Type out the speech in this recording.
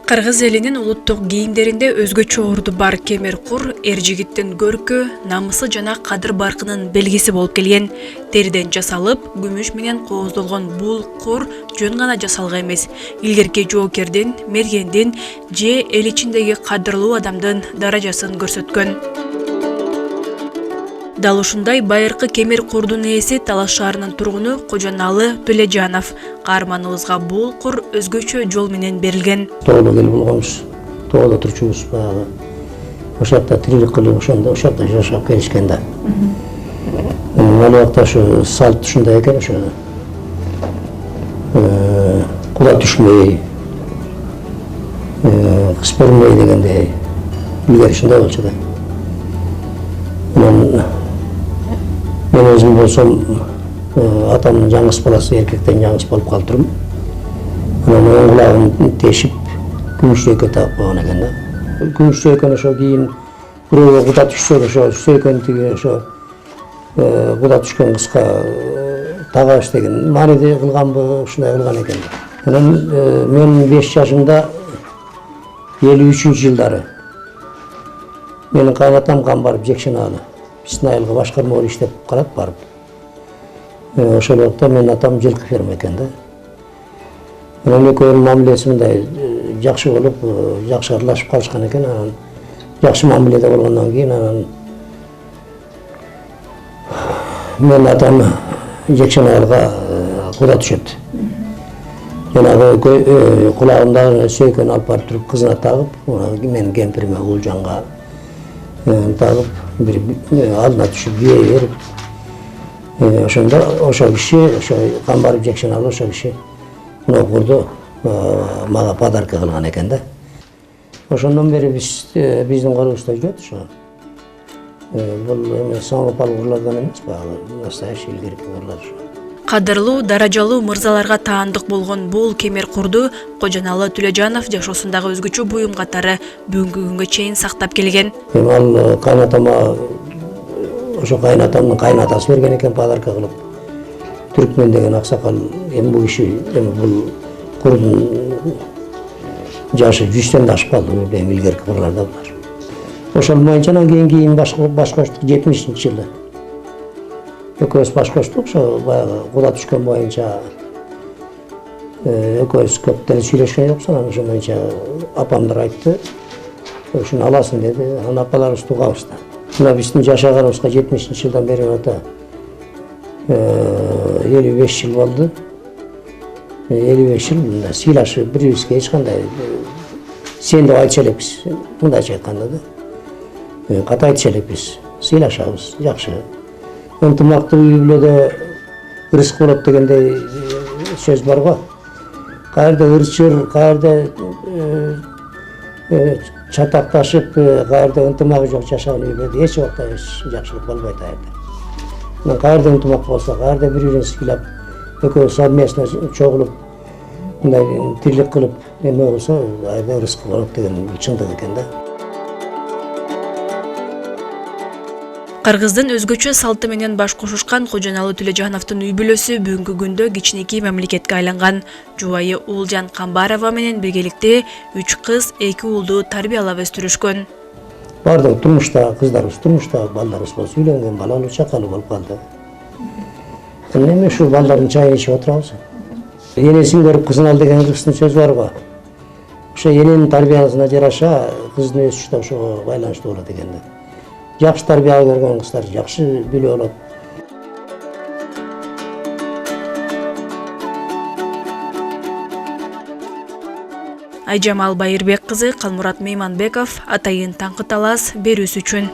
Кыргыз элинин улуттук кийимдеринде өзгөчө орду бар кемер кур эр жигиттин көркү, намысы жана кадыр баркынын белгиси болуп келген. Териден жасалып, күмүш менен кооздолгон бул кур жөн гана жасалга эмес, илгерки жоокердин, мергендин же эл ичиндеги кадырлуу адамдын даражасын көрсөткөн. Дал ушундай байыркы кемер курдун ээси Талас шаарынын тургуну Кожоналы Төлөжанов. Каарманыбызга бул кур өзгөчө жол менен берилген. Тооло кел болгонбуз, тооло турчубуз баягы. Ошакта тирилик кылып, ошакта жашап келишкен да. Ал убакта ушу салт ушундай экен, ошо кула түшмөй, кыз көрмөй дегендей илгери ушундай болчу да. Мен өзүм болсом атамдын жаңыс баласы, эркектен жаңыс болуп калдырым. Анан оң кулагын тешип, күмүш сөйкө тагып койгон экен да. Күмүш сөйкөнү ошо кийин бирөөгө куда түшсө, ошо сөйкөнү тиги ошо куда түшкөн кызга тагабыз деген мааниде кылганбы, ушундай кылган экен да. Анан мен 5 жашымда 53-жылдары менин кайнатам барып Жекшеналы биздин айылга башкарма болуп иштеп калат барып. Ошол убакта менин атам жылкы ферма экен да. Анан экөөнүн мамилеси мындай жакшы болуп, жакшы аралашып калышкан экен. Анан жакшы мамиледе болгондон кийин анан менин атам Жекшеналыга куда түшөт. Жанагы кулагымдагы сөйкөнү алып барып туруп кызына тагып, менин кемпириме Улжанга тагып, бир алдына түшүп бие берип, ошондо ошол киши, ошо Камбаров Жекшеналы ошол киши мына курду мага подарка кылган экен да. Ошондон бери биздин колубузда жүрөт ошо. Бул эме соңопал курлардан эмес, баягы настоящий илгерки курлар ошо. Кадырлуу, даражалуу мырзаларга таандык болгон бул кемер курду Кожоналы Төлөжанов жашоосундагы өзгөчө буюм катары бүгүнкү күнгө чейин сактап келген. Ал кайнатама, ошо кайнатамдын кайнатасы берген экен подарка кылып. Түркмен деген аксакал, эми бул киши, эми бул курдун жашы 100тен да ашып калды, эми илгерки курларда булар. Ошол боюнча анан кийин баш коштук 70-жылы. Экөөбүз баш коштук, ошо баягы куда түшкөн боюнча экөөбүз көп деле сүйлөшкөн жокпуз. Анан ошол боюнча апамдар айтты, ушуну аласың деди. Анан апаларыбыз тугабыз да. Мына биздин жашаганыбызга 70-жылдан бери ата 55 жыл болду. 55 жыл мында сыйлашып, бирибизге эч кандай сен деп айтчу элекпиз. Мындайча айтканда да. Ката айтчу элекпиз. Сыйлашабыз, жакшы. Ынтымактуу үй бүлөдө ырыск болот дегендей сөз бар го. Каерде ырчыр, каерде чатакташып, каерде ынтымагы жок жашаган үй бүлөдө эч убакта жакшылык болбойт аерде. Каерде ынтымак болсо, каерде бири-бирин сыйлап, экөө совместно чогулуп, мындай тирлик кылып эме болсо, аерде ырыск болот деген чындык экен да. Кыргыздын өзгөчө салты менен баш кошушкан Кожоналы Төлөжановдун үй бүлөсү бүгүнкү күндө кичинекей мамлекетке айланган. Жубайы Улжан Камбарова менен биргеликте 3 кыз, 2 уулду тарбиялап өстүрүшкөн. Бардык турмушта, кыздарыбыз турмушта, балдарыбыз болсо үйлөнгөн, балалуу, чакалуу болуп калды. Эми ушу балдардын чайын ичип отурабыз. Энесин көрүп кызын ал деген кыздын сөзү бар го. Ошо эненин тарбиясына жараша кыздын өсүшү да ошого байланыштуу болот экен да. Жакшы тарбия көргөн кыздар жакшы билүү болот. Айжамал Байырбек кызы, Калмурат Мейманбеков, Атайын Таңкы Талас берүүсү үчүн.